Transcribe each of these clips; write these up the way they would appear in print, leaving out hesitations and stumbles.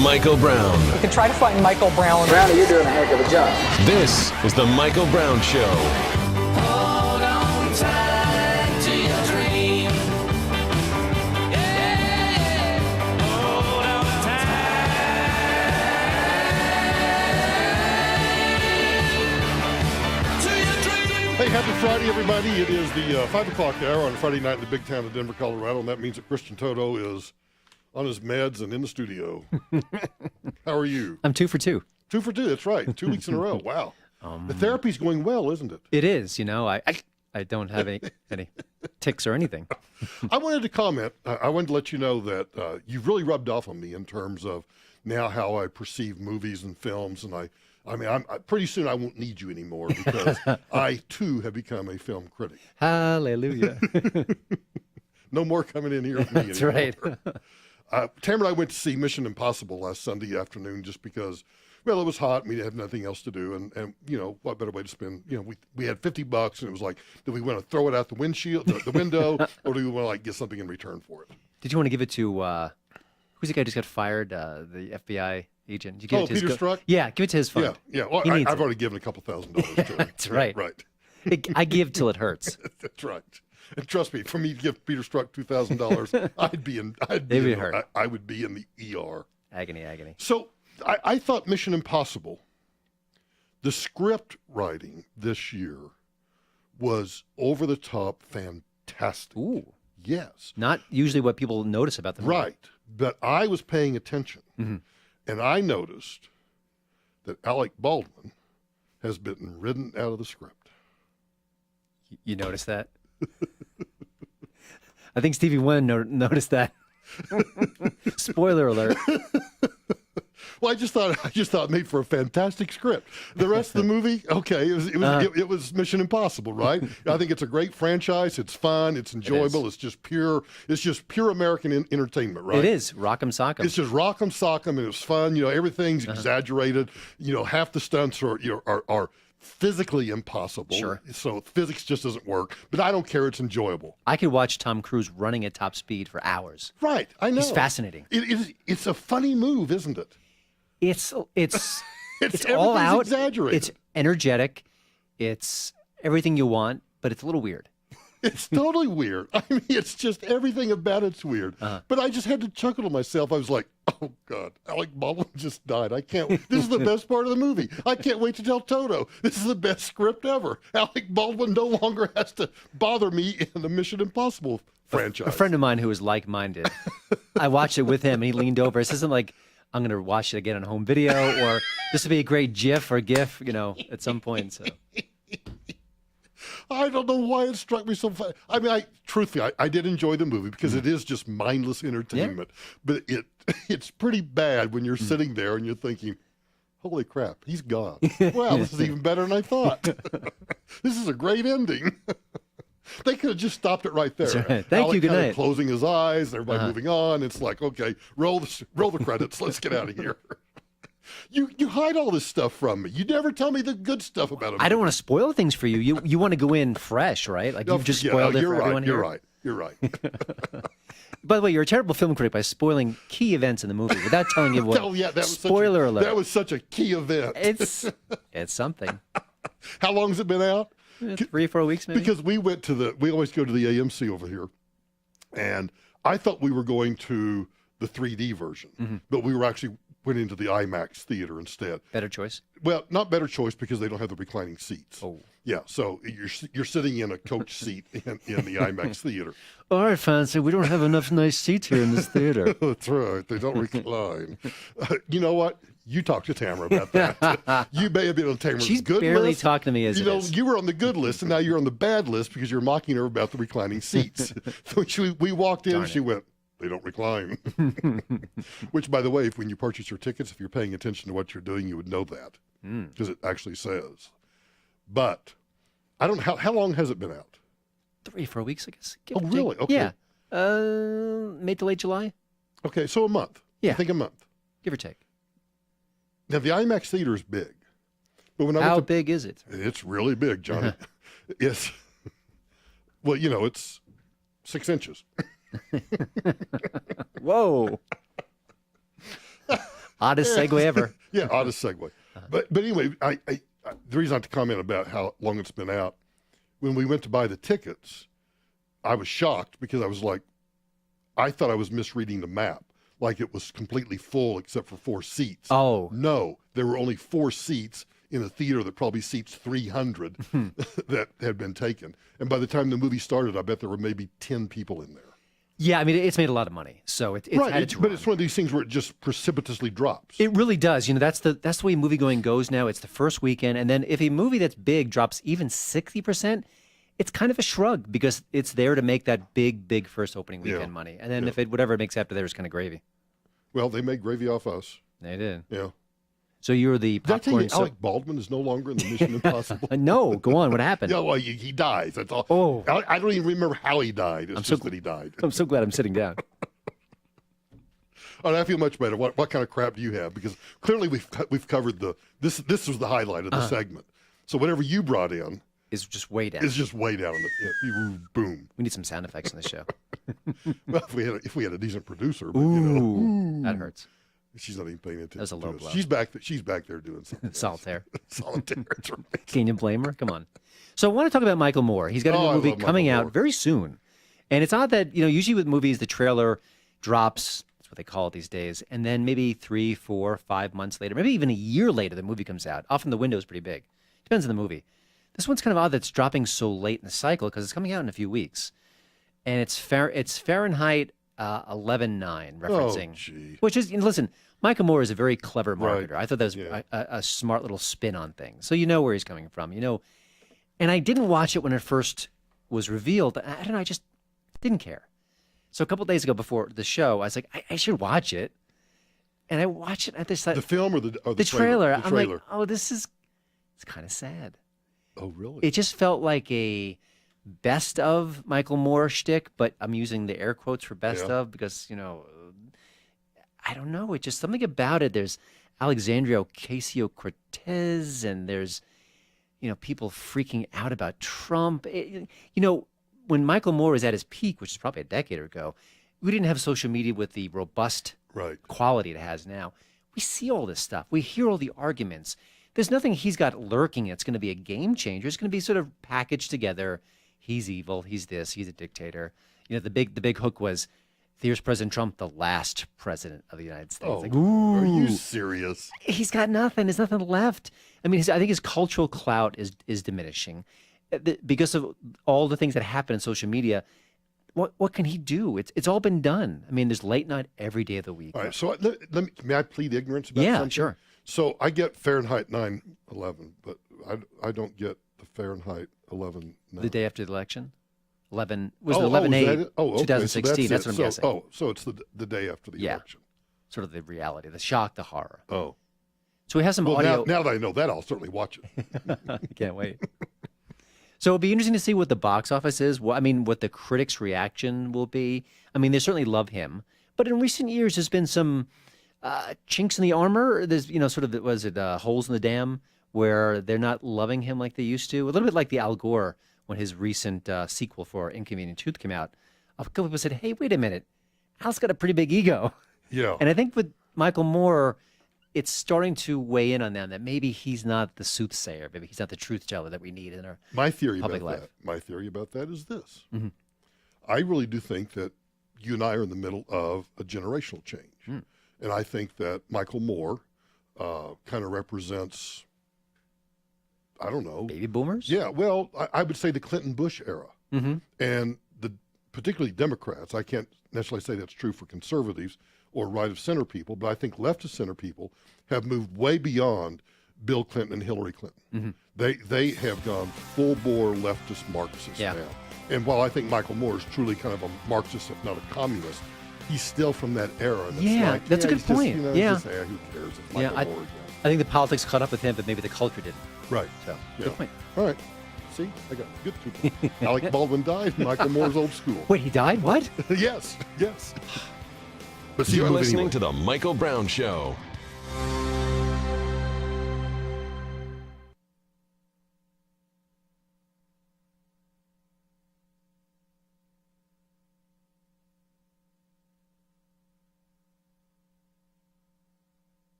Michael Brown. You can try to find Michael Brown. Brownie, you're doing a heck of a job. This is the Michael Brown Show. Hold on tight to your dream. Yeah. Hold on tight to your dream. Hey, happy Friday, everybody. It is the 5 o'clock hour on a Friday night in the big town of Denver, Colorado, and that means that Christian Toto is on his meds and in the studio. How are you? I'm 2 for 2. 2 for 2, that's right. 2 weeks in a row. Wow. The therapy's going well, isn't it? It is, you know. I don't have any tics or anything. I wanted to comment. I wanted to let you know that you've really rubbed off on me in terms of now how I perceive movies and films, and I mean, pretty soon I won't need you anymore because I, too, have become a film critic. Hallelujah. No more coming in here with me That's anymore. right. Tamara and I went to see Mission Impossible last Sunday afternoon just because, well, it was hot and we had nothing else to do. And you know, what better way to spend, you know, we had $50 and it was like, do we want to throw it out the windshield, the window, or do we want to like get something in return for it? Did you want to give it to, who's the guy who just got fired, the FBI agent? Did you give it to Peter Strzok? Yeah, give it to his fund. Yeah. Well, I've already given a couple $1,000 to him. That's right. Yeah, right. I give till it hurts. That's right. And trust me, for me to give Peter Strzok $2,000, I would be in the ER. Agony. So I thought Mission Impossible, the script writing this year was over the top fantastic. Ooh. Yes. Not usually what people notice about the movie. Right. But I was paying attention, and I noticed that Alec Baldwin has been ridden out of the script. You noticed that? I think Stevie Wonder noticed that. Spoiler alert. Well, I just thought it made for a fantastic script. The rest of the movie, okay, it was Mission Impossible, right? I think it's a great franchise. It's fun. It's enjoyable. It's just pure American entertainment, right? It is rock'em sock'em. It's just rock'em sock'em, and it's fun. You know, everything's exaggerated. You know, half the stunts are physically impossible. Sure. So physics just doesn't work. But I don't care. It's enjoyable. I could watch Tom Cruise running at top speed for hours. Right. I know. He's fascinating. It's a funny move, isn't it? It's It's all out. Exaggerated. It's energetic. It's everything you want, but it's a little weird. It's totally weird. I mean, it's just everything about it's weird. But I just had to chuckle to myself. I was like, oh, God, Alec Baldwin just died. I can't. This is the best part of the movie. I can't wait to tell Toto. This is the best script ever. Alec Baldwin no longer has to bother me in the Mission Impossible franchise. A friend of mine who is like-minded, I watched it with him, and he leaned over. This isn't like I'm going to watch it again on home video, or this would be a great GIF or GIF, you know, at some point. So. I don't know why it struck me so fast. I mean, truthfully, I did enjoy the movie because it is just mindless entertainment. Yeah. But it's pretty bad when you're sitting there and you're thinking, holy crap, he's gone. Wow, this is even better than I thought. This is a great ending. They could have just stopped it right there. Right. Thank Alec you, good kind of night. closing his eyes, everybody moving on. It's like, okay, roll the credits. Let's get out of here. You hide all this stuff from me. You never tell me the good stuff about it. I don't want to spoil things for you. You want to go in fresh, right? Like you've just spoiled it for everyone here. You're right. By the way, you're a terrible film critic by spoiling key events in the movie without telling you what. Oh, yeah, that was spoiler alert. That was such a key event. It's something. How long has it been out? 3 or 4 weeks, maybe. Because we always go to the AMC over here, and I thought we were going to the 3D version, but we went into the IMAX theater instead. Better choice? Well, not better choice because they don't have the reclining seats. Oh. Yeah, so you're sitting in a coach seat in the IMAX theater. All right, fancy, we don't have enough nice seats here in this theater. That's right. They don't recline. You know what? You talk to Tamara about that. You may have been on Tamara's She's good barely list. talking to me as you it know, is. You were on the good list, and now you're on the bad list because you're mocking her about the reclining seats. So we walked in, she went, they don't recline. Which, by the way, when you purchase your tickets, if you're paying attention to what you're doing, you would know that because it actually says. But I don't know, how long has it been out? 3 or 4 weeks, I guess. Oh, really? Okay. Yeah. Mid to late July? Okay, so a month. Yeah. I think a month. Give or take. Now, the IMAX theater is big. But when How big is it? It's really big, Johnny. Yes. Well, you know, it's 6 inches. Whoa. Oddest segue ever. Yeah, oddest segue. But anyway, I the reason I have to comment about how long it's been out, when we went to buy the tickets, I was shocked because I was like, I thought I was misreading the map, like it was completely full except for 4 seats. Oh. No, there were only 4 seats in a theater that probably seats 300 that had been taken. And by the time the movie started, I bet there were maybe 10 people in there. Yeah, I mean, it's made a lot of money, so it's Right, had its but run. it's one of these things where it just precipitously drops. It really does. You know, that's the way moviegoing goes now. It's the first weekend, and then if a movie that's big drops even 60%, it's kind of a shrug because it's there to make that big first opening weekend money. And then if it whatever it makes after there is kind of gravy. Well, they made gravy off us. They did. Yeah. So you're the Did I tell popcorn. you Alec Baldwin is no longer in the Mission Impossible? No, go on. What happened? Yeah, well, he dies. That's all. Oh. I don't even remember how he died. It's just that he died. I'm so glad I'm sitting down. All right, I feel much better. What kind of crap do you have? Because clearly we've covered this was the highlight of the segment. So whatever you brought in It's just way down. is just way down in the boom. We need some sound effects in the show. Well, if we had a decent producer, but, Ooh, that hurts. she's not even paying attention. That's a low to us. blow. She's back there doing something. Solitaire. Solitaire. That's right. Can you blame her? Come on. So I want to talk about Michael Moore. He's got a Oh, new I movie love coming Michael out Moore. very soon. And it's odd that, usually with movies, the trailer drops, that's what they call it these days, and then maybe 3, 4, 5 months later, maybe even a year later, the movie comes out. Often the window is pretty big. Depends on the movie. This one's kind of odd that it's dropping so late in the cycle because it's coming out in a few weeks. And it's Fahrenheit 11/9 referencing. Oh, gee. Which is, listen, Michael Moore is a very clever Right. marketer. I thought that was a smart little spin on things. So you know where he's coming from, And I didn't watch it when it first was revealed. I don't know, I just didn't care. So a couple days ago before the show, I was like, I should watch it. And I watched it at this The film or the trailer. The I'm trailer. like, oh, it's kind of sad. Oh, really? It just felt like a best of Michael Moore shtick, but I'm using the air quotes for best Yeah. of because, I don't know. It's just something about it. There's Alexandria Ocasio-Cortez and there's, people freaking out about Trump. When Michael Moore was at his peak, which is probably a decade ago, we didn't have social media with the robust Right. quality it has now. We see all this stuff. We hear all the arguments. There's nothing he's got lurking. It's going to be a game changer. It's going to be sort of packaged together. He's evil. He's this. He's a dictator. The big hook was, here's President Trump, the last president of the United States. Oh, Like, are you ooh. serious? He's got nothing. There's nothing left. I mean, I think his cultural clout is diminishing because of all the things that happen in social media. What can he do? It's all been done. I mean, there's late night every day of the week. All right. So may I plead ignorance about Yeah, something? sure. So I get Fahrenheit 9/11, but I don't get the Fahrenheit 11. The day after the election, 11 is 11/8, that it? Oh, okay. So 2016. That's it. what I'm So- guessing. Oh, so it's the day after the Yeah. election. Sort of the reality, the shock, the horror. Oh. So we have some Well, audio. now that I know that, I'll certainly watch it. I can't wait. So it'll be interesting to see what the box office is. What the critics' reaction will be. I mean, they certainly love him, but in recent years, there's been some chinks in the armor. There's, holes in the dam where they're not loving him like they used to. A little bit like the Al Gore when his recent sequel for Inconvenient Truth came out. A couple people said, "Hey, wait a minute, Al's got a pretty big ego." Yeah. And I think with Michael Moore, it's starting to weigh in on them that maybe he's not the soothsayer, maybe he's not the truth teller that we need in our My theory public about life. that is this. Mm-hmm. I really do think that you and I are in the middle of a generational change. And I think that Michael Moore kind of represents, I don't know. Baby boomers? Yeah, well, I would say the Clinton-Bush era. Mm-hmm. And particularly Democrats, I can't necessarily say that's true for conservatives or right-of-center people, but I think left-of-center people have moved way beyond Bill Clinton and Hillary Clinton. Mm-hmm. They have gone full-bore leftist Marxist Yeah. now. And while I think Michael Moore is truly kind of a Marxist, if not a communist, he's still from that era. And it's Yeah, like, that's a good he's just, point. you know, Yeah. just, who cares? It's Yeah, Michael Moore again. I think the politics caught up with him, but maybe the culture didn't. Right. So, Yeah. good point. All right. See, I got good 2 points. Alec Baldwin died. Michael Moore's old school. Wait, he died? What? Yes. But see, You're movie listening anyway. to The Michael Brown Show.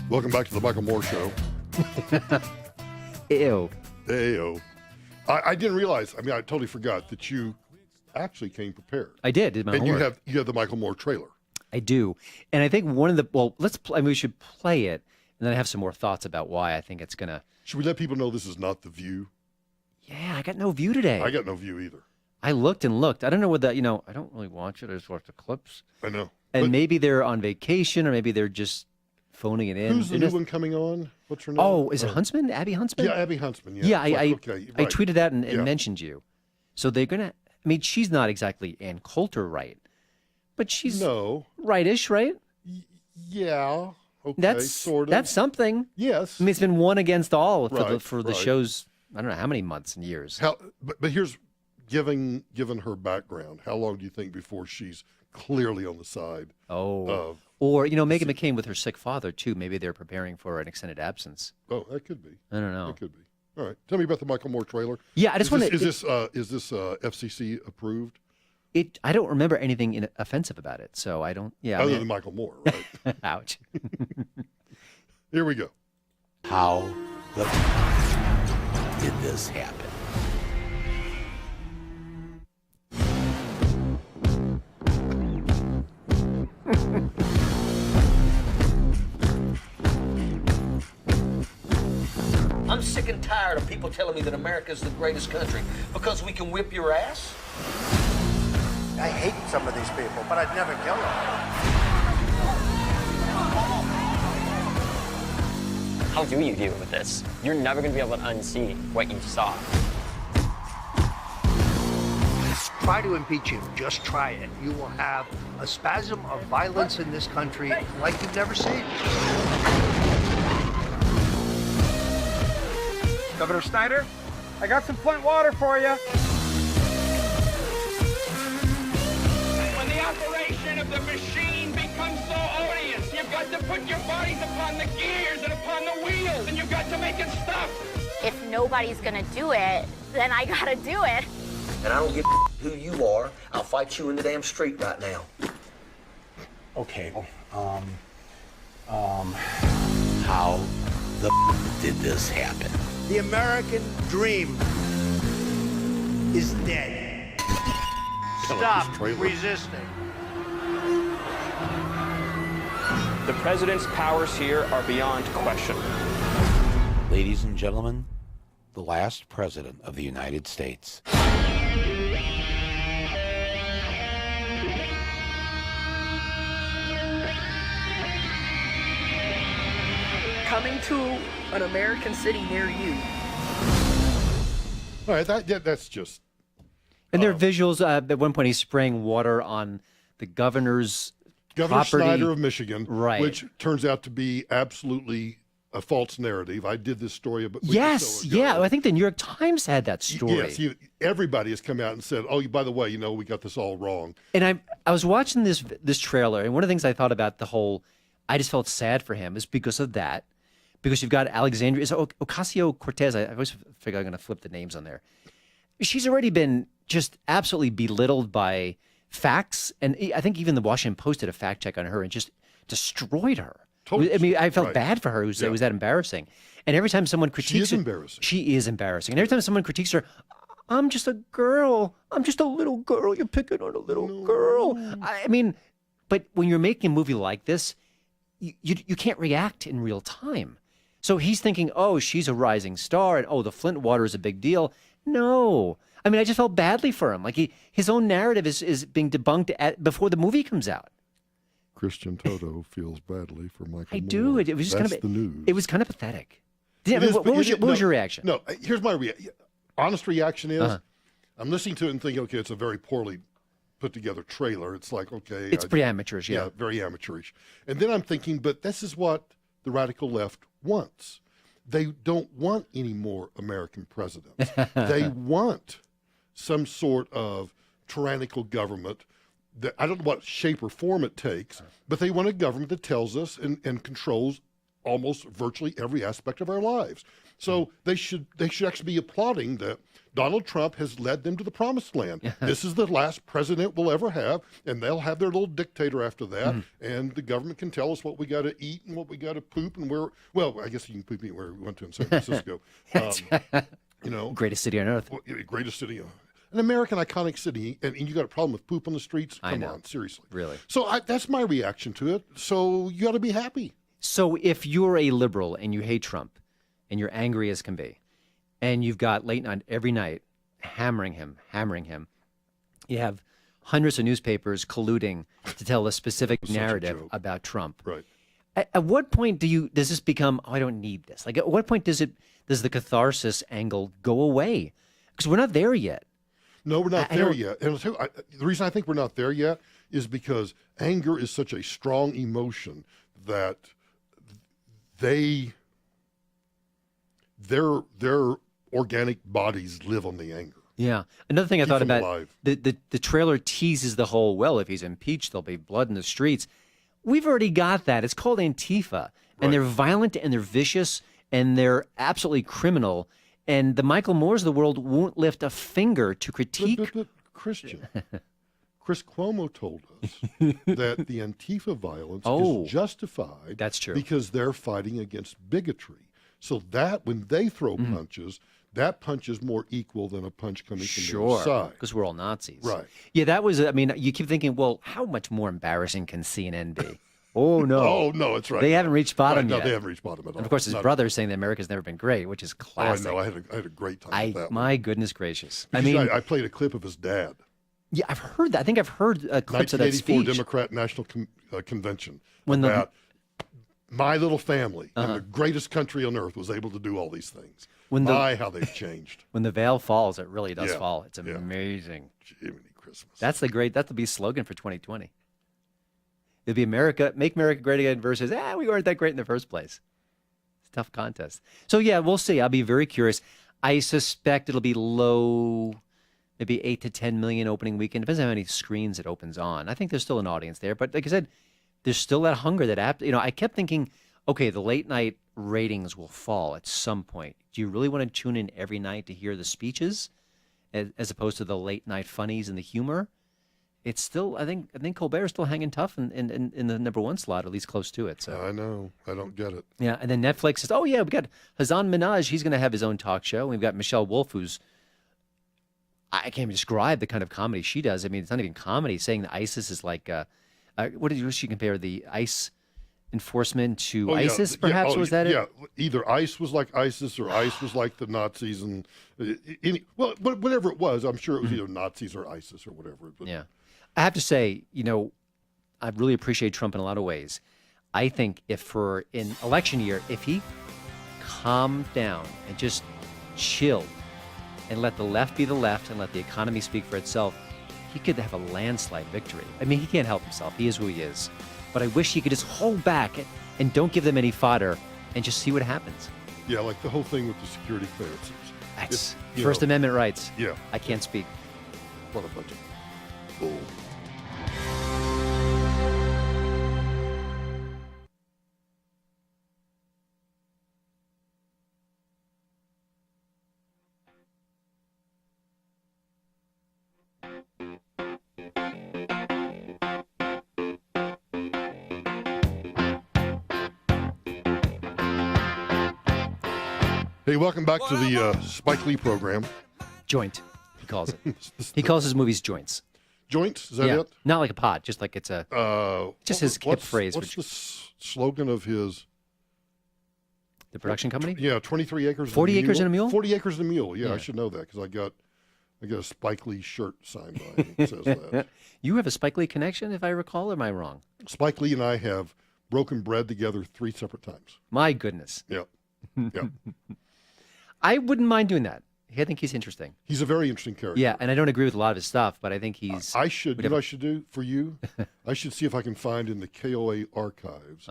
Welcome back to the Michael Moore Show. Ew. Ayo. I didn't realize, I totally forgot that you actually came prepared. I did my And homework. you have the Michael Moore trailer. I do. And I think one of the, we should play it, and then I have some more thoughts about why I think it's going to. Should we let people know this is not The View? Yeah, I got no view today. I got no view either. I looked and looked. I don't know what that, I don't really watch it. I just watch the clips. I know. And But maybe they're on vacation, or maybe they're just phoning it in. who's the new one coming on? What's her name? Oh, is it Huntsman? Abby Huntsman? Yeah, Abby Huntsman. Yeah, Yeah, okay, I right. tweeted that and Yeah. mentioned you. So they're going to, she's not exactly Ann Coulter right, but she's No. rightish, right? Yeah. Okay, That's sort of. That's something. Yes. It's been one against all Right, for the right. show's, I don't know how many months and years. But here's, given her background, how long do you think before she's clearly on the side of... Or, Meghan McCain with her sick father, too. Maybe they're preparing for an extended absence. Oh, that could be. I don't know. That could be. All right. Tell me about the Michael Moore trailer. Yeah, I just want to... Is this FCC approved? I don't remember anything offensive about it, so I don't... Yeah. Other than Michael Moore, right? Ouch. Here we go. How the did this happen? I'm sick and tired of people telling me that America's the greatest country because we can whip your ass. I hate some of these people, but I'd never kill them. How do you deal with this? You're never going to be able to unsee what you saw. Try to impeach him. Just try it. You will have a spasm of violence in this country like you've never seen. Governor Snyder, I got some Flint water for you. When the operation of the machine becomes so odious, you've got to put your bodies upon the gears and upon the wheels, and you've got to make it stop. If nobody's gonna do it, then I gotta do it. And I don't give a who you are. I'll fight you in the damn street right now. Okay. How the did this happen? The American dream is dead. Stop trailer. resisting. The president's powers here are beyond question. Ladies and gentlemen, the last president of the United States. Coming to an American city near you. All right, that's just... And there are visuals. At one point, he's spraying water on the governor's Governor property. Snyder of Michigan, Right. which turns out to be absolutely a false narrative. I did this story about Yes, yeah. I think the New York Times had that story. Yes, everybody has come out and said, "Oh, by the way, we got this all wrong." And I was watching this trailer, and one of the things I thought about I just felt sad for him is because of that. Because you've got Alexandria, is it Ocasio-Cortez? I always figure I'm going to flip the names on there. She's already been just absolutely belittled by facts, and I think even the Washington Post did a fact check on her and just destroyed her. Totally. I felt Right. bad for her. It was that embarrassing. And every time someone critiques She is embarrassing. She is embarrassing. And every time someone critiques her, I'm just a girl. I'm just a little girl. You're picking on a little girl. But when you're making a movie like this, you can't react in real time. So he's thinking, oh, she's a rising star, and oh, the Flint water is a big deal. No. I just felt badly for him. Like his own narrative is being debunked before the movie comes out. Christian Toto feels badly for Michael I Moore. do. It was just That's kind of the news. It was kind of pathetic. What was your reaction? No, here's my honest reaction is I'm listening to it and thinking, okay, it's a very poorly put together trailer. It's like, okay. It's pretty amateurish, yeah. very amateurish. And then I'm thinking, but this is what the radical left wants. They don't want any more American presidents. They want some sort of tyrannical government that I don't know what shape or form it takes, but they want a government that tells us and controls almost virtually every aspect of our lives. So they should actually be applauding that Donald Trump has led them to the promised land. This is the last president we'll ever have, and they'll have their little dictator after that, and the government can tell us what we got to eat and what we got to poop and where. Well, I guess you can poop anywhere we went to in San Francisco. You know, greatest city on earth. Greatest city. An American iconic city, and you got a problem with poop on the streets? Come on, seriously. Really? So that's my reaction to it. So you got to be happy. So if you're a liberal and you hate Trump, and you're angry as can be, and you've got late night every night hammering him, you have hundreds of newspapers colluding to tell a specific narrative about Trump. Right. At what point does this become, oh, I don't need this? Like, at what point does the catharsis angle go away? Because we're not there yet. No, we're not there yet. And I'll tell you, the reason I think we're not there yet is because anger is such a strong emotion that their organic bodies live on the anger. Yeah. Another thing I thought about, alive. the trailer teases the whole, well, if he's impeached, there'll be blood in the streets. We've already got that. It's called Antifa. And they're violent and they're vicious and they're absolutely criminal. And the Michael Moores of the world won't lift a finger to critique. But Christian, Chris Cuomo told us that the Antifa violence is justified. That's true. Because they're fighting against bigotry. So that when they throw punches, that punch is more equal than a punch coming from the other side. Because we're all Nazis. Right. Yeah, that was, I mean, you keep thinking, well, how much more embarrassing can CNN be? Oh, no. Oh, no, it's right. They haven't reached bottom yet. No, they haven't reached bottom at all. And of course, his brother is saying that America's never been great, which is classic. Oh, I know. I had a great time with that My goodness gracious. Because I played a clip of his dad. Yeah, I've heard that. I think I've heard clips of that speech. 1984 Democrat National Convention about my little family and the greatest country on earth was able to do all these things. How they've changed. When the veil falls, it really does fall. It's amazing. Jiminy Christmas. That'll be slogan for 2020. It'll be make America great again versus, we weren't that great in the first place. It's a tough contest. So yeah, we'll see. I'll be very curious. I suspect it'll be low, maybe 8 to 10 million opening weekend. Depends on how many screens it opens on. I think there's still an audience there, but like I said, there's still that hunger that I kept thinking, okay, the late night ratings will fall at some point. Do you really want to tune in every night to hear the speeches as opposed to the late night funnies and the humor? It's still, I think Colbert's still hanging tough in the number one slot, at least close to it. So I know. I don't get it. Yeah, and then Netflix says, oh yeah, we got Hassan Minhaj. He's going to have his own talk show. We've got Michelle Wolf, who's, I can't even describe the kind of comedy she does. I mean, it's not even comedy. Saying that ISIS is like, what did she compare the ICE enforcement to ISIS? Perhaps was that it? Yeah, either ICE was like ISIS or ICE was like the Nazis, and whatever it was, I'm sure it was either Nazis or ISIS or whatever. But. Yeah, I have to say, I really appreciate Trump in a lot of ways. I think in election year, if he calmed down and just chilled and let the left be the left and let the economy speak for itself, he could have a landslide victory. I mean, he can't help himself. He is who he is. But I wish he could just hold back and don't give them any fodder and just see what happens. Yeah, like the whole thing with the security clearances. That's First Amendment rights. Yeah. I can't speak. What a bunch of bull. Hey, welcome back to the Spike Lee program. Joint, he calls it. He calls his movies joints. Joints? Is that it? Not like a pod, just like it's a just his hip phrase. What's the slogan of his? The production company? Yeah, 23 acres. 40 acres and a mule. 40 acres and a mule. Yeah, I should know that because I got a Spike Lee shirt signed by him that says that. You have a Spike Lee connection, if I recall, or am I wrong? Spike Lee and I have broken bread together 3 separate times. My goodness. Yep. Yep. I wouldn't mind doing that. I think he's interesting. He's a very interesting character. Yeah, and I don't agree with a lot of his stuff, but I think he's... You know what I should do for you? I should see if I can find in the KOA archives,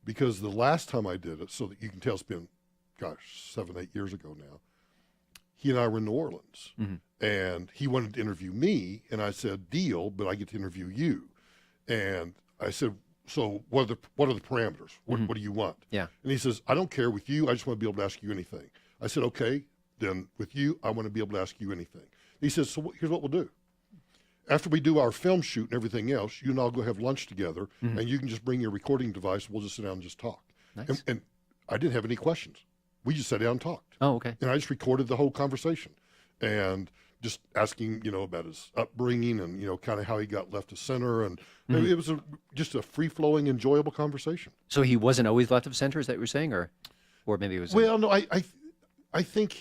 because the last time I did it, so that you can tell it's been, 7, 8 years ago now, he and I were in New Orleans, and he wanted to interview me, and I said, deal, but I get to interview you. And I said, so what are the parameters? What do you want? Yeah. And he says, I don't care with you. I just want to be able to ask you anything. I said, okay, then with you, I want to be able to ask you anything. He says, so here's what we'll do. After we do our film shoot and everything else, you and I'll go have lunch together, and you can just bring your recording device. We'll just sit down and just talk. Nice. And I didn't have any questions. We just sat down and talked. Oh, okay. And I just recorded the whole conversation and just asking, about his upbringing and, kind of how he got left of center. And it was just a free-flowing, enjoyable conversation. So he wasn't always left of center, is that what you're saying? Or maybe it was... Well, no, I think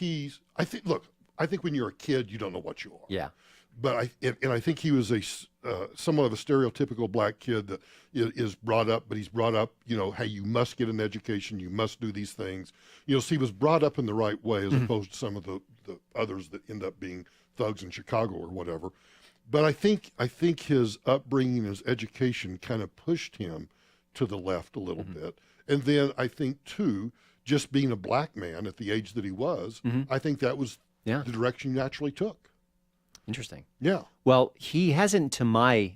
when you're a kid, you don't know what you are. Yeah. But I think he was somewhat of a stereotypical black kid that is brought up, but he's brought up, hey, you must get an education, you must do these things. So he was brought up in the right way as opposed to some of the others that end up being thugs in Chicago or whatever. But I think his upbringing, his education kind of pushed him to the left a little bit. And then I think, too, just being a black man at the age that he was, I think that was the direction he naturally took. Interesting. Yeah. Well, he hasn't, to my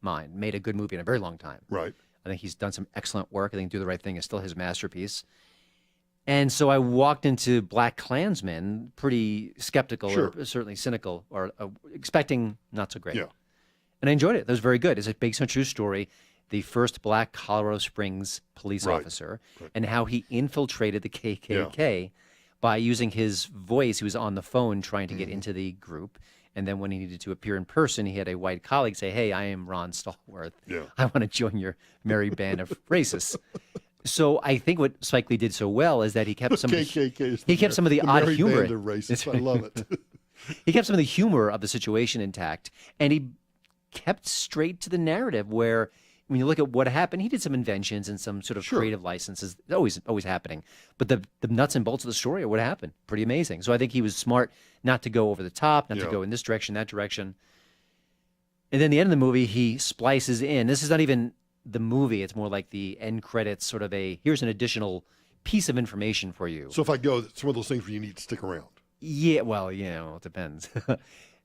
mind, made a good movie in a very long time. Right. I think he's done some excellent work. I think Do the Right Thing is still his masterpiece. And so I walked into Black Klansman pretty skeptical, or certainly cynical, or expecting not so great. Yeah. And I enjoyed it. That was very good. It's based on a true story. The first black Colorado Springs police officer and how he infiltrated the KKK by using his voice. He was on the phone trying to get into the group. And then when he needed to appear in person, he had a white colleague say, hey, I am Ron Stallworth. Yeah. I want to join your merry band of racists. So I think what Spike Lee did so well is that he kept some of the odd humor. Band of racists. I love it. He kept some of the humor of the situation intact, and he kept straight to the narrative where when you look at what happened, he did some inventions and some sort of creative licenses. Always happening. But the nuts and bolts of the story are what happened. Pretty amazing. So I think he was smart not to go over the top, not to go in this direction, that direction. And then the end of the movie, he splices in. This is not even the movie. It's more like the end credits, sort of here's an additional piece of information for you. So if I go, it's one of those things where you need to stick around. Yeah, well, it depends.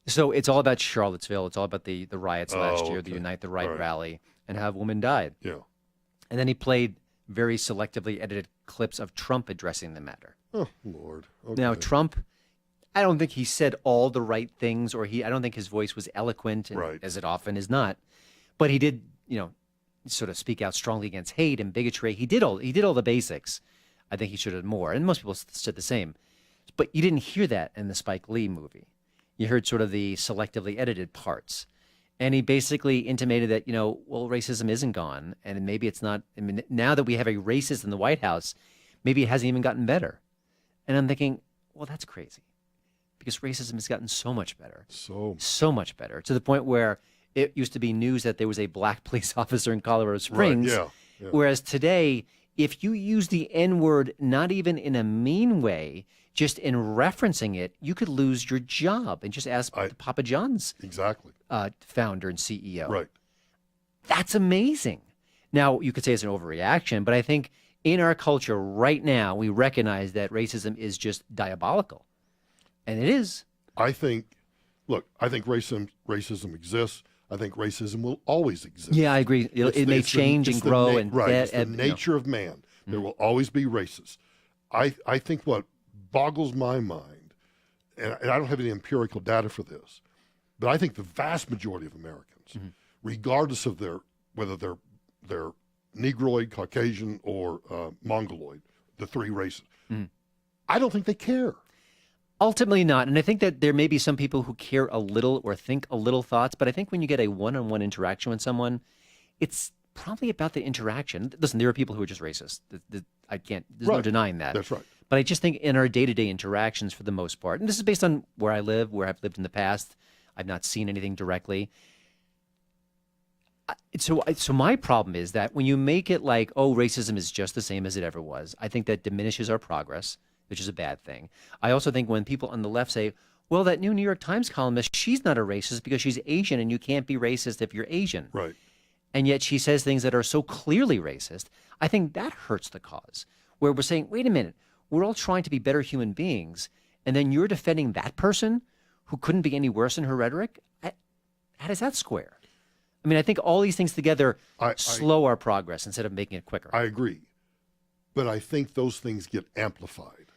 So it's all about Charlottesville. It's all about the riots last year, the Unite the Right rally, and how a woman died. Yeah. And then he played very selectively edited clips of Trump addressing the matter. Oh, Lord. Okay. Now, Trump, I don't think he said all the right things, or I don't think his voice was eloquent, as it often is not. But he did, sort of speak out strongly against hate and bigotry. He did all the basics. I think he should have more. And most people said the same. But you didn't hear that in the Spike Lee movie. You heard sort of the selectively edited parts. And he basically intimated that, racism isn't gone. And maybe it's not. I mean, now that we have a racist in the White House, maybe it hasn't even gotten better. And I'm thinking, well, that's crazy. Because racism has gotten so much better. So much better. To the point where it used to be news that there was a black police officer in Colorado Springs. Right, yeah. Whereas today, if you use the N-word not even in a mean way, just in referencing it, you could lose your job. And just ask Papa John's founder and CEO. Right. That's amazing. Now, you could say it's an overreaction, but I think in our culture right now, we recognize that racism is just diabolical. And it is. I think racism exists. I think racism will always exist. Yeah, I agree. It may change and grow. It's the nature of man. There will always be racists. I think what boggles my mind, and I don't have any empirical data for this, but I think the vast majority of Americans, regardless of whether they're Negroid, Caucasian, or Mongoloid, the three races, I don't think they care. Ultimately not. And I think that there may be some people who care a little or think a little thoughts, but I think when you get a one-on-one interaction with someone, it's probably about the interaction. Listen, there are people who are just racist. There's no denying that. That's right. But I just think in our day-to-day interactions for the most part, and this is based on where I live, where I've lived in the past, I've not seen anything directly. So my problem is that when you make it like, oh, racism is just the same as it ever was, I think that diminishes our progress, which is a bad thing. I also think when people on the left say, well, that new New York Times columnist, she's not a racist because she's Asian and you can't be racist if you're Asian. Right. And yet she says things that are so clearly racist. I think that hurts the cause, where we're saying, wait a minute, we're all trying to be better human beings, and then you're defending that person who couldn't be any worse in her rhetoric? How does that square? I mean, I think all these things together slow our progress instead of making it quicker. I agree. But I think those things get amplified.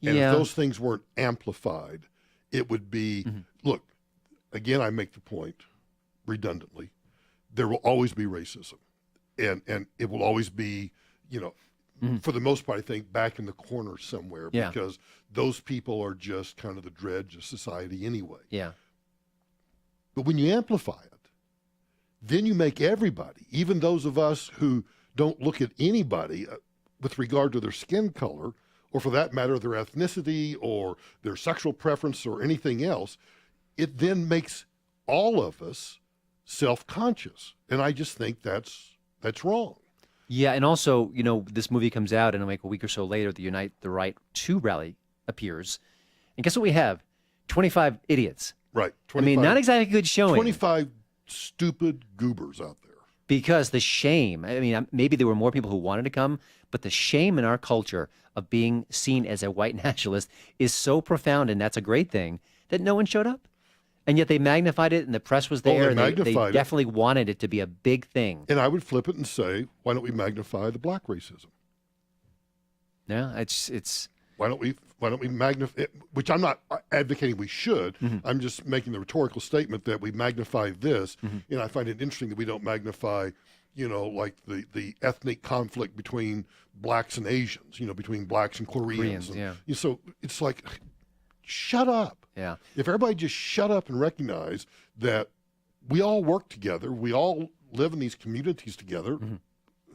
And if those things weren't amplified, it would be, look, again, I make the point redundantly, there will always be racism. And it will always be, for the most part, I think, back in the corner somewhere because those people are just kind of the dredge of society anyway. Yeah. But when you amplify it, then you make everybody, even those of us who don't look at anybody with regard to their skin color, or for that matter, their ethnicity or their sexual preference or anything else, it then makes all of us self-conscious. And I just think that's wrong. Yeah, and also, this movie comes out, and like a week or so later, the Unite the Right 2 rally appears. And guess what we have? 25 idiots. Right. 25, I mean, not exactly a good showing. 25 stupid goobers out there. Because the shame, I mean, maybe there were more people who wanted to come, but the shame in our culture of being seen as a white nationalist is so profound, and that's a great thing, that no one showed up. And yet they magnified it, and the press was there, and they definitely wanted it to be a big thing. And I would flip it and say, why don't we magnify the black racism? Yeah, it's why don't we magnify? Which I'm not advocating we should. I'm just making the rhetorical statement that we magnify this. And I find it interesting that we don't magnify, like the ethnic conflict between blacks and Asians. between blacks and Koreans. So it's like, shut up. Yeah. If everybody just shut up and recognize that we all work together, we all live in these communities together.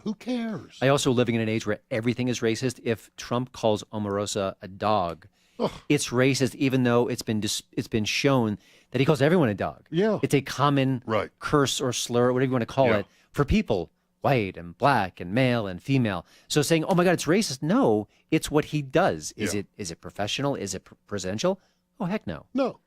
Who cares? I also living in an age where everything is racist. If Trump calls Omarosa a dog, it's racist, even though it's been shown that he calls everyone a dog. Yeah, it's a common curse or slur, whatever you want to call it, for people, white and black and male and female. So saying, "Oh my God, it's racist," no, it's what he does. Is it professional? Is it presidential? Oh heck no. No,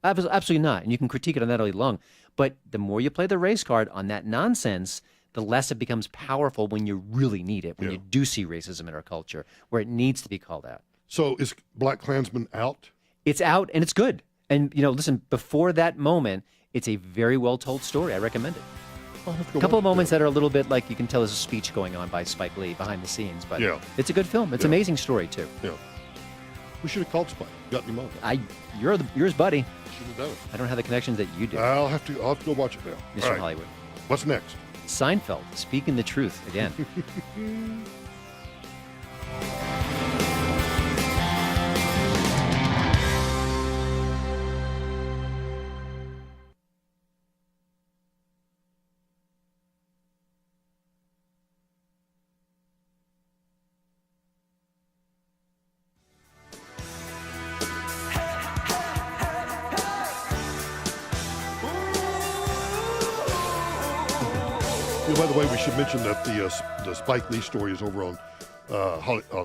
absolutely not. And you can critique it on that all day long, but the more you play the race card on that nonsense, the less it becomes powerful when you really need it, when you do see racism in our culture, where it needs to be called out. So is Black Klansman out? It's out, and it's good. And, listen, before that moment, it's a very well-told story. I recommend it. A couple of moments that are a little bit like you can tell there's a speech going on by Spike Lee behind the scenes, but it's a good film. It's an amazing story, too. Yeah. We should have called Spike. Got him on. You're his buddy. Should have done it. I don't have the connections that you do. I'll have to go watch it now. Mr. Right. Hollywood. What's next? Seinfeld, speaking the truth again. By the way, we should mention that the Spike Lee story is over on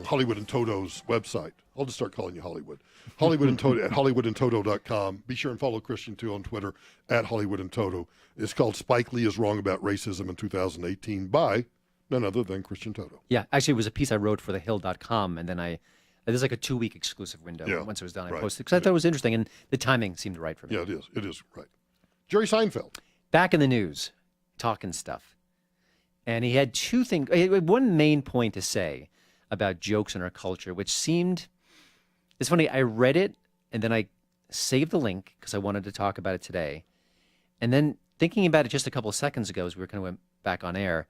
Hollywood and Toto's website. I'll just start calling you Hollywood. Hollywood and Toto at hollywoodandtoto.com. Be sure and follow Christian, too, on Twitter at Hollywood and Toto. It's called Spike Lee is Wrong About Racism in 2018 by none other than Christian Toto. Yeah, actually, it was a piece I wrote for thehill.com, and then there's like a 2-week exclusive window. Once it was done, I posted because I thought it was interesting, and the timing seemed right for me. Yeah, it is. It is, right. Jerry Seinfeld. Back in the news, talking stuff. And he had two things, one main point to say about jokes in our culture, which seemed, it's funny, I read it and then I saved the link because I wanted to talk about it today. And then thinking about it just a couple of seconds ago as we were kind of went back on air,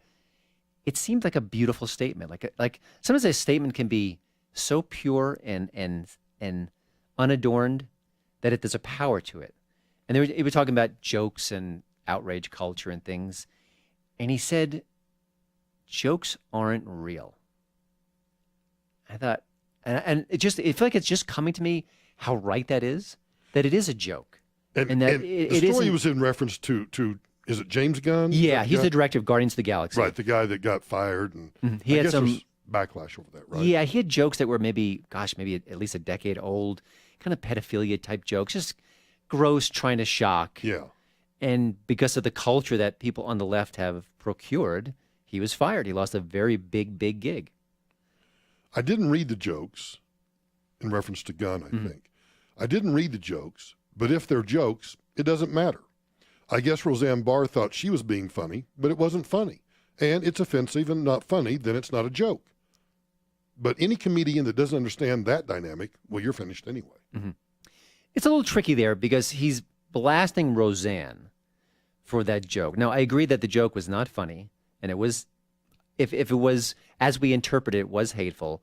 it seemed like a beautiful statement. Like sometimes a statement can be so pure and unadorned that there's a power to it. And he was talking about jokes and outrage culture and things. And he said, jokes aren't real. I thought, and it felt like it's just coming to me how right that is, that it is a joke. And that the story was in reference to is it James Gunn? Yeah, he's the director of Guardians of the Galaxy. Right, the guy that got fired. And he had some backlash over that, right? Yeah, he had jokes that were maybe at least a decade old, kind of pedophilia type jokes, just gross, trying to shock. Yeah. And because of the culture that people on the left have procured, he was fired. He lost a very big gig. I didn't read the jokes in reference to Gunn, I think. I didn't read the jokes, but if they're jokes, it doesn't matter. I guess Roseanne Barr thought she was being funny, but it wasn't funny. And it's offensive and not funny, then it's not a joke. But any comedian that doesn't understand that dynamic, well, you're finished anyway. Mm-hmm. It's a little tricky there because he's blasting Roseanne for that joke. Now, I agree that the joke was not funny, and it was, if it was, as we interpret it, was hateful.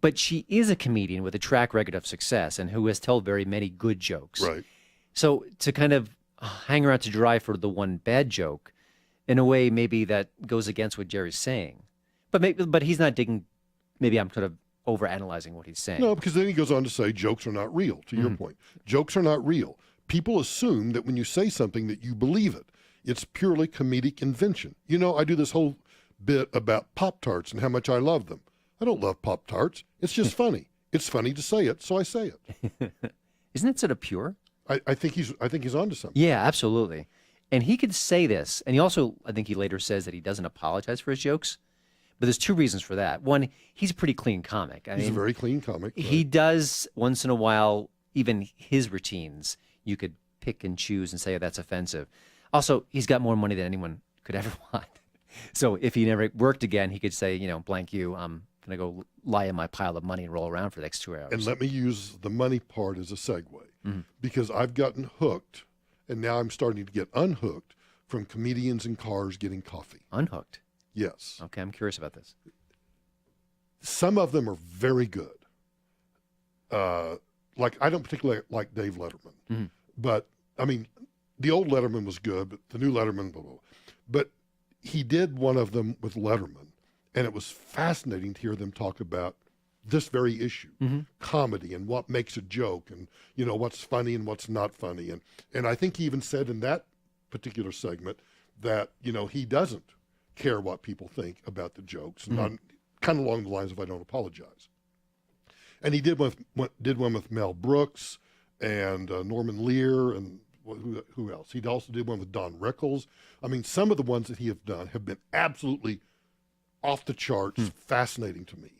But she is a comedian with a track record of success and who has told very many good jokes. Right. So to kind of hang her out to dry for the one bad joke, in a way, maybe that goes against what Jerry's saying. But he's not digging. Maybe I'm kind of overanalyzing what he's saying. No, because then he goes on to say jokes are not real, to your point. Jokes are not real. People assume that when you say something that you believe it. It's purely comedic invention. You know, I do this whole bit about Pop-Tarts and how much I love them. I don't love Pop-Tarts. It's just funny. It's funny to say it, so I say it. Isn't it sort of pure? I think he's onto something. Yeah, absolutely. And he could say this, and he also, I think he later says that he doesn't apologize for his jokes. But there's two reasons for that. One, he's a pretty clean comic. He's a very clean comic. Right? He does, once in a while, even his routines, you could pick and choose and say, oh, that's offensive. Also, he's got more money than anyone could ever want. So if he never worked again, he could say, you know, blank you, I'm going to go lie in my pile of money and roll around for the next 2 hours. And let me use the money part as a segue. Because I've gotten hooked, and now I'm starting to get unhooked from comedians in cars getting coffee. Unhooked? Yes. Okay, I'm curious about this. Some of them are very good. Like, I don't particularly like Dave Letterman. But, I mean, the old Letterman was good, but the new Letterman, blah, blah, blah. But he did one of them with Letterman, and it was fascinating to hear them talk about this very issue, comedy and what makes a joke and, you know, what's funny and what's not funny. And I think he even said in that particular segment that, you know, he doesn't care what people think about the jokes, and kind of along the lines of I don't apologize. And he did one with Mel Brooks and Norman Lear and who else? He also did one with Don Rickles. I mean, some of the ones that he have done have been absolutely off the charts, fascinating to me.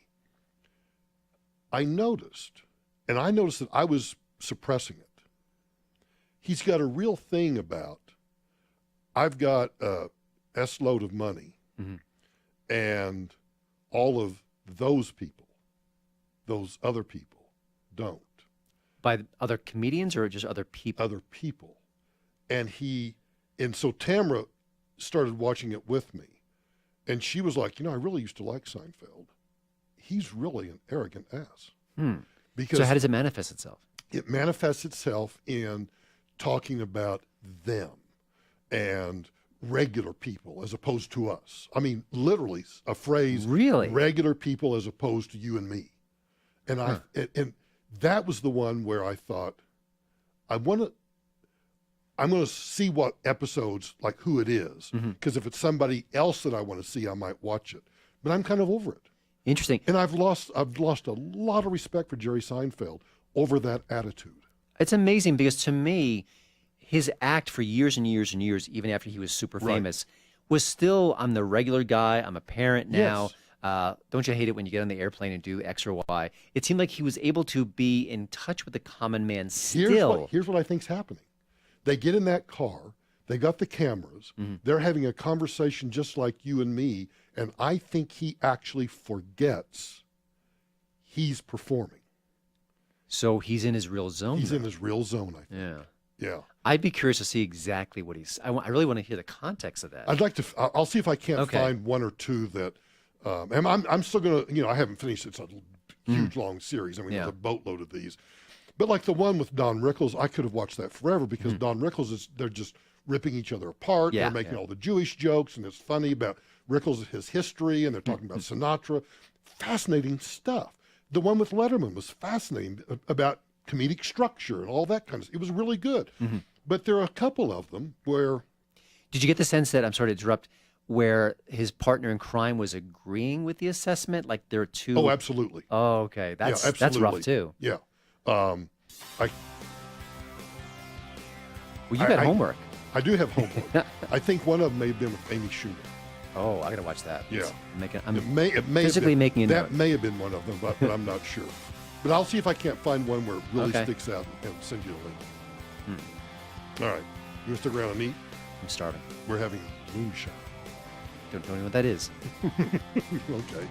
I noticed that I was suppressing it. He's got a real thing about, I've got a S-load of money, and all of those people, those other people, don't. By other comedians or just other people? Other people. And so Tamara started watching it with me, and she was like, you know, I really used to like Seinfeld. He's really an arrogant ass. So how does it manifest itself? It manifests itself in talking about them and regular people as opposed to us. I mean, literally a phrase, really? Regular people as opposed to you and me. And and that was the one where I thought, I'm going to see what episodes, like who it is. Because if it's somebody else that I want to see, I might watch it. But I'm kind of over it. Interesting. And I've lost a lot of respect for Jerry Seinfeld over that attitude. It's amazing because to me, his act for years and years and years, even after he was super famous, was still, I'm the regular guy. I'm a parent now. Yes. Don't you hate it when you get on the airplane and do X or Y? It seemed like he was able to be in touch with the common man still. Here's what I think's happening. They get in that car. They got the cameras. They're having a conversation just like you and me. And I think he actually forgets he's performing. So he's in his real zone. He's in his real zone, I think. Yeah. I'd be curious to see exactly what he's. I really want to hear the context of that. I'd like to. I'll see if I can't find one or two that. And I'm still gonna. You know, I haven't finished. It's a huge long series. I mean, there's a boatload of these. But like the one with Don Rickles, I could have watched that forever because Don Rickles they're just ripping each other apart. They're making all the Jewish jokes, and it's funny about Rickles, his history, and they're talking about Sinatra. Fascinating stuff. The one with Letterman was fascinating about comedic structure and all that kind of stuff. It was really good. But there are a couple of them where... Did you get the sense that, I'm sorry to interrupt, where his partner in crime was agreeing with the assessment? Like there are two... Oh, absolutely. Oh, okay. That's rough too. Yeah. Well, you got homework. I do have homework. I think one of them may have been with Amy Schumer. Oh, I got to watch that. Yeah. I'm it may physically making a note. That may have been one of them, but I'm not sure. But I'll see if I can't find one where it really sticks out and send you a link. All right. You want to stick around and eat? I'm starving. We're having moonshine. Don't know what that is. Okay.